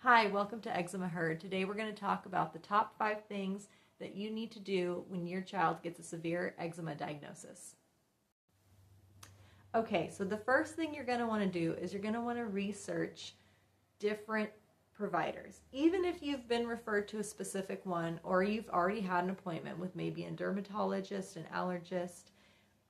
Hi, welcome to Eczema Herd. Today we're going to talk about the top 5 things that you need to do when your child gets a severe eczema diagnosis. Okay, so the first thing you're going to want to do is you're going to want to research different providers. Even if you've been referred to a specific one or you've already had an appointment with maybe a dermatologist, an allergist,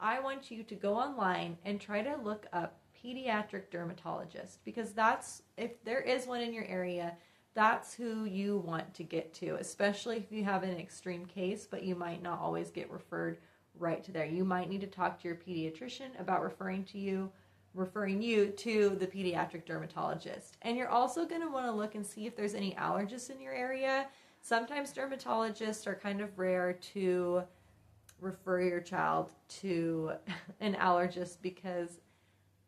I want you to go online and try to look up pediatric dermatologist, because that's, if there is one in your area, that's who you want to get to, especially if you have an extreme case, but you might not always get referred right to there. You might need to talk to your pediatrician about referring you to the pediatric dermatologist. And you're also going to want to look and see if there's any allergists in your area. Sometimes dermatologists are kind of rare to refer your child to an allergist, because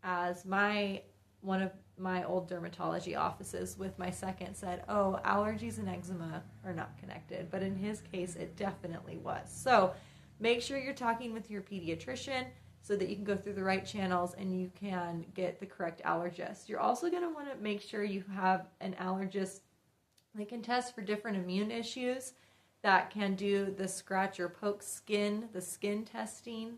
as one of my old dermatology offices with my second said, oh, allergies and eczema are not connected. But in his case, it definitely was. So make sure you're talking with your pediatrician so that you can go through the right channels and you can get the correct allergist. You're also going to want to make sure you have an allergist that can test for different immune issues, that can do the scratch or poke skin, the skin testing.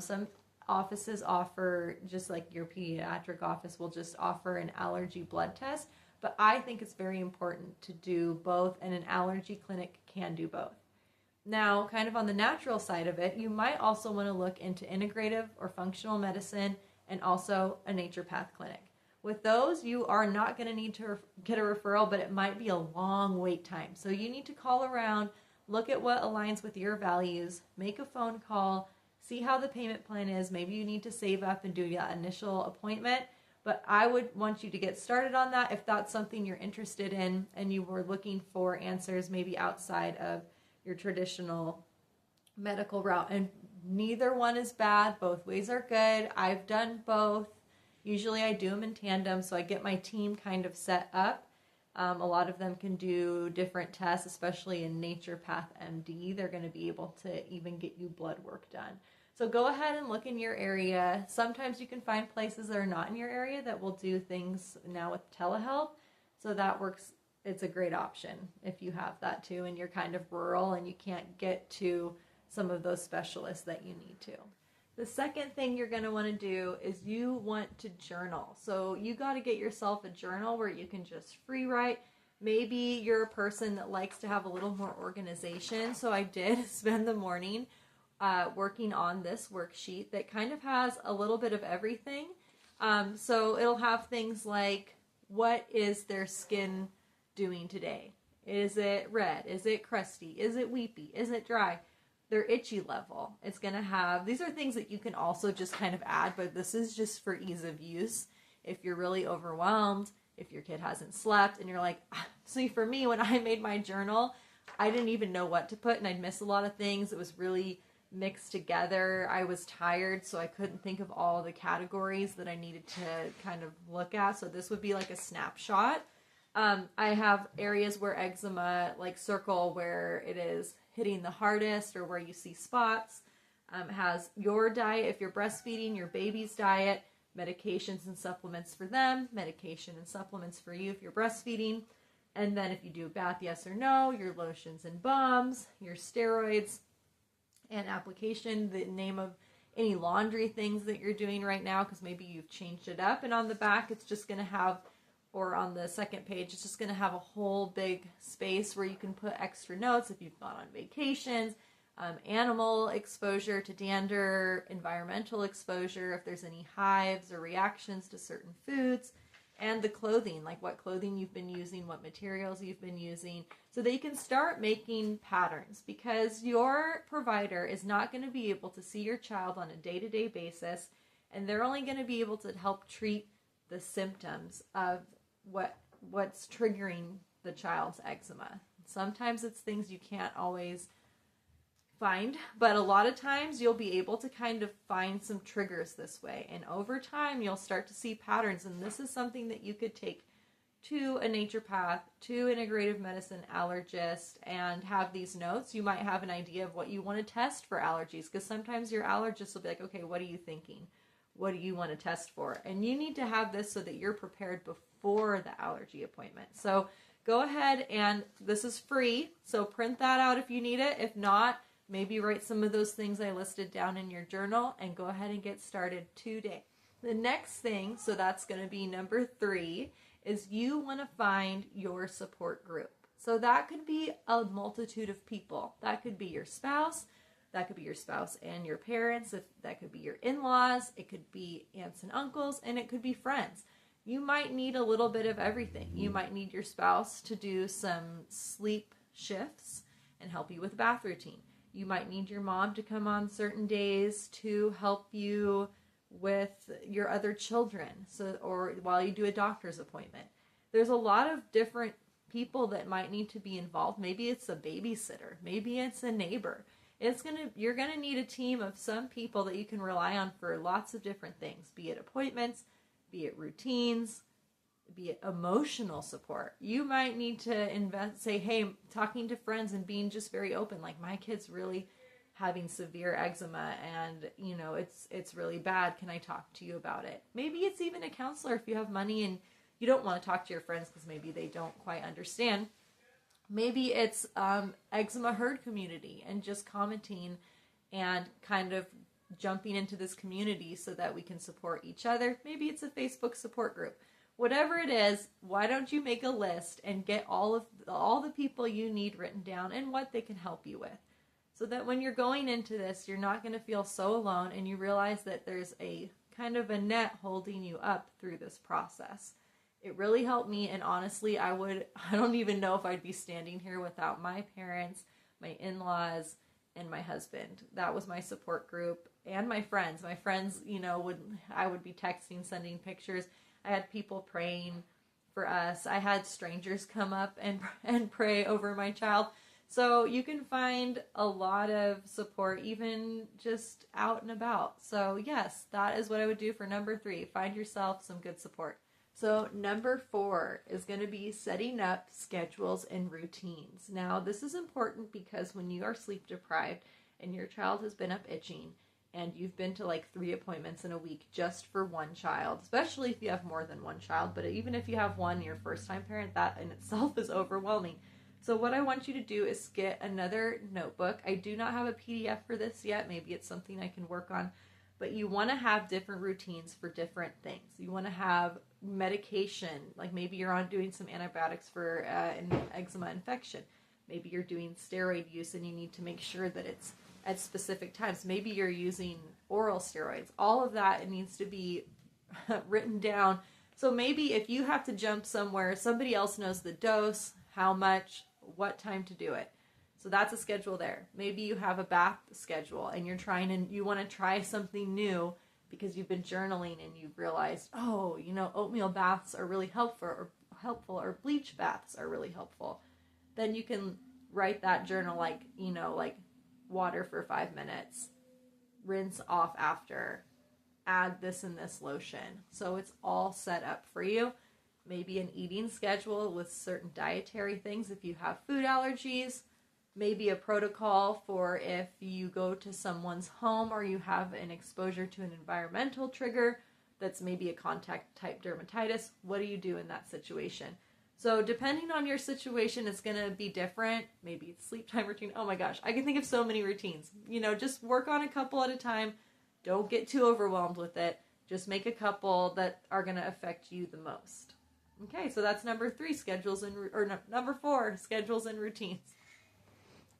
Some offices offer, just like your pediatric office will just offer an allergy blood test, but I think it's very important to do both, and an allergy clinic can do both. Now, kind of on the natural side of it, you might also want to look into integrative or functional medicine and also a naturopath clinic. With those, you are not going to need to get a referral, but it might be a long wait time. So you need to call around, look at what aligns with your values, make a phone call, see how the payment plan is. Maybe you need to save up and do that initial appointment, but I would want you to get started on that if that's something you're interested in and you were looking for answers maybe outside of your traditional medical route. And neither one is bad. Both ways are good. I've done both. Usually I do them in tandem, so I get my team kind of set up. A lot of them can do different tests, especially in Naturopath MD. They're going to be able to even get you blood work done. So go ahead and look in your area. Sometimes you can find places that are not in your area that will do things now with telehealth. So that works. It's a great option if you have that too and you're kind of rural and you can't get to some of those specialists that you need to. The second thing you're going to want to do is you want to journal. So you got to get yourself a journal where you can just free write. Maybe you're a person that likes to have a little more organization. So I did spend the morning working on this worksheet that kind of has a little bit of everything. So it'll have things like, what is their skin doing today? Is it red? Is it crusty? Is it weepy? Is it dry? Their itchy level. It's going to have, these are things that you can also just kind of add, but this is just for ease of use. If you're really overwhelmed, if your kid hasn't slept and you're like, see, for me, when I made my journal, I didn't even know what to put and I'd miss a lot of things. It was really mixed together. I was tired, so I couldn't think of all the categories that I needed to kind of look at. So this would be like a snapshot. I have areas where eczema, like circle where it is hitting the hardest or where you see spots. Has your diet, if you're breastfeeding, your baby's diet, medications and supplements for them, medication and supplements for you if you're breastfeeding. And then if you do a bath, yes or no, your lotions and balms, your steroids and application, the name of any laundry things that you're doing right now, because maybe you've changed it up. And on the back, it's just going to have, or on the second page, it's just going to have a whole big space where you can put extra notes if you've gone on vacations, animal exposure to dander, environmental exposure, if there's any hives or reactions to certain foods, and the clothing, like what clothing you've been using, what materials you've been using, so that you can start making patterns, because your provider is not going to be able to see your child on a day-to-day basis, and they're only going to be able to help treat the symptoms of what's triggering the child's eczema. Sometimes it's things you can't always find, but a lot of times you'll be able to kind of find some triggers this way, and over time you'll start to see patterns. And this is something that you could take to a naturopath, to integrative medicine allergist, and have these notes. You might have an idea of what you want to test for allergies, because sometimes your allergist will be like, okay, what are you thinking? What do you want to test for? And you need to have this so that you're prepared before before the allergy appointment. So go ahead, and this is free, so print that out if you need it. If not, maybe write some of those things I listed down in your journal and go ahead and get started today. The next thing, so that's going to be number 3, is you want to find your support group. So that could be a multitude of people. That could be your spouse. That could be your spouse and your parents. That could be your in-laws. It could be aunts and uncles, and it could be friends. You might need a little bit of everything. You might need your spouse to do some sleep shifts and help you with a bath routine. You might need your mom to come on certain days to help you with your other children, or while you do a doctor's appointment. There's a lot of different people that might need to be involved. Maybe it's a babysitter. Maybe it's a neighbor. You're gonna need a team of some people that you can rely on for lots of different things, be it appointments, be it routines, be it emotional support. You might need to say, hey, talking to friends and being just very open. Like, my kid's really having severe eczema, and it's really bad. Can I talk to you about it? Maybe it's even a counselor if you have money and you don't want to talk to your friends because maybe they don't quite understand. Maybe it's eczema herd community and just commenting and kind of jumping into this community so that we can support each other. Maybe it's a Facebook support group. Whatever it is, why don't you make a list and get all the people you need written down and what they can help you with, so that when you're going into this, you're not going to feel so alone, and you realize that there's a kind of a net holding you up through this process. It really helped me, and honestly, I don't even know if I'd be standing here without my parents, my in-laws, and my husband. That was my support group, and my friends. My friends, I would be texting, sending pictures. I had people praying for us. I had strangers come up and pray over my child. So you can find a lot of support even just out and about. So yes, that is what I would do for number 3. Find yourself some good support. So number 4 is going to be setting up schedules and routines. Now, this is important because when you are sleep deprived and your child has been up itching, and you've been to like 3 appointments in a week just for one child, especially if you have more than one child, but even if you have one, you're a first-time parent, that in itself is overwhelming. So what I want you to do is get another notebook. I do not have a PDF for this yet. Maybe it's something I can work on, but you want to have different routines for different things. You want to have medication, like maybe you're doing some antibiotics for an eczema infection. Maybe you're doing steroid use and you need to make sure that it's at specific times. Maybe you're using oral steroids. All of that, it needs to be written down. So maybe if you have to jump somewhere, somebody else knows the dose, how much, what time to do it. So that's a schedule there. Maybe you have a bath schedule and you want to try something new because you've been journaling and you've realized, oatmeal baths are really helpful, or bleach baths are really helpful. Then you can write that journal like water for 5 minutes, rinse off after, add this and this lotion. So it's all set up for you. Maybe an eating schedule with certain dietary things if you have food allergies. Maybe a protocol for if you go to someone's home or you have an exposure to an environmental trigger that's maybe a contact type dermatitis. What do you do in that situation? So depending on your situation, it's going to be different. Maybe it's sleep time routine. Oh my gosh, I can think of so many routines. Just work on a couple at a time. Don't get too overwhelmed with it. Just make a couple that are going to affect you the most. Okay, so that's number 3, number 4, schedules and routines.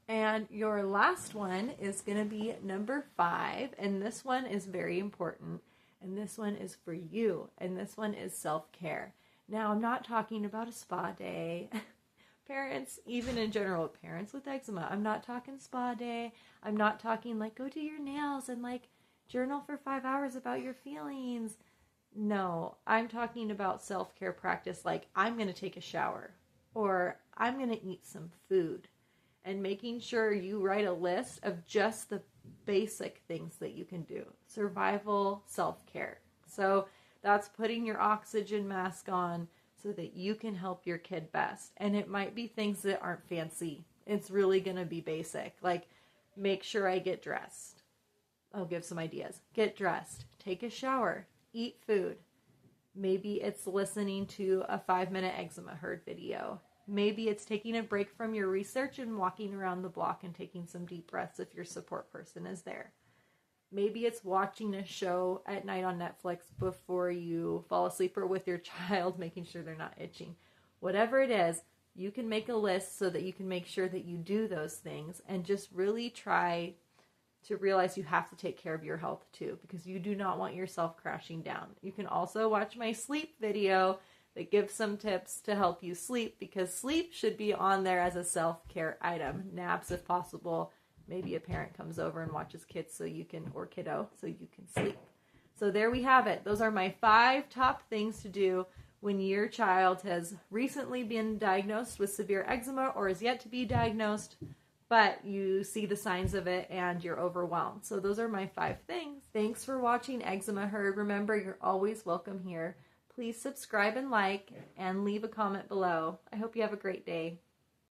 And your last one is going to be number 5, and this one is very important, and this one is for you, and this one is self-care. Now, I'm not talking about a spa day. Parents, even in general, parents with eczema, I'm not talking spa day. I'm not talking like go do your nails and like journal for 5 hours about your feelings. No, I'm talking about self-care practice like I'm going to take a shower or I'm going to eat some food, and making sure you write a list of just the basic things that you can do. Survival self-care. So that's putting your oxygen mask on so that you can help your kid best. And it might be things that aren't fancy. It's really going to be basic. Like, make sure I get dressed. I'll give some ideas. Get dressed. Take a shower. Eat food. Maybe it's listening to a 5-minute eczema herd video. Maybe it's taking a break from your research and walking around the block and taking some deep breaths if your support person is there. Maybe it's watching a show at night on Netflix before you fall asleep, or with your child, making sure they're not itching. Whatever it is, you can make a list so that you can make sure that you do those things, and just really try to realize you have to take care of your health too, because you do not want yourself crashing down. You can also watch my sleep video that gives some tips to help you sleep, because sleep should be on there as a self-care item. Naps if possible. Maybe a parent comes over and watches kids or kiddo, so you can sleep. So there we have it. Those are my 5 top things to do when your child has recently been diagnosed with severe eczema or is yet to be diagnosed, but you see the signs of it and you're overwhelmed. So those are my 5 things. Thanks for watching Eczema Herd. Remember, you're always welcome here. Please subscribe and like, and leave a comment below. I hope you have a great day.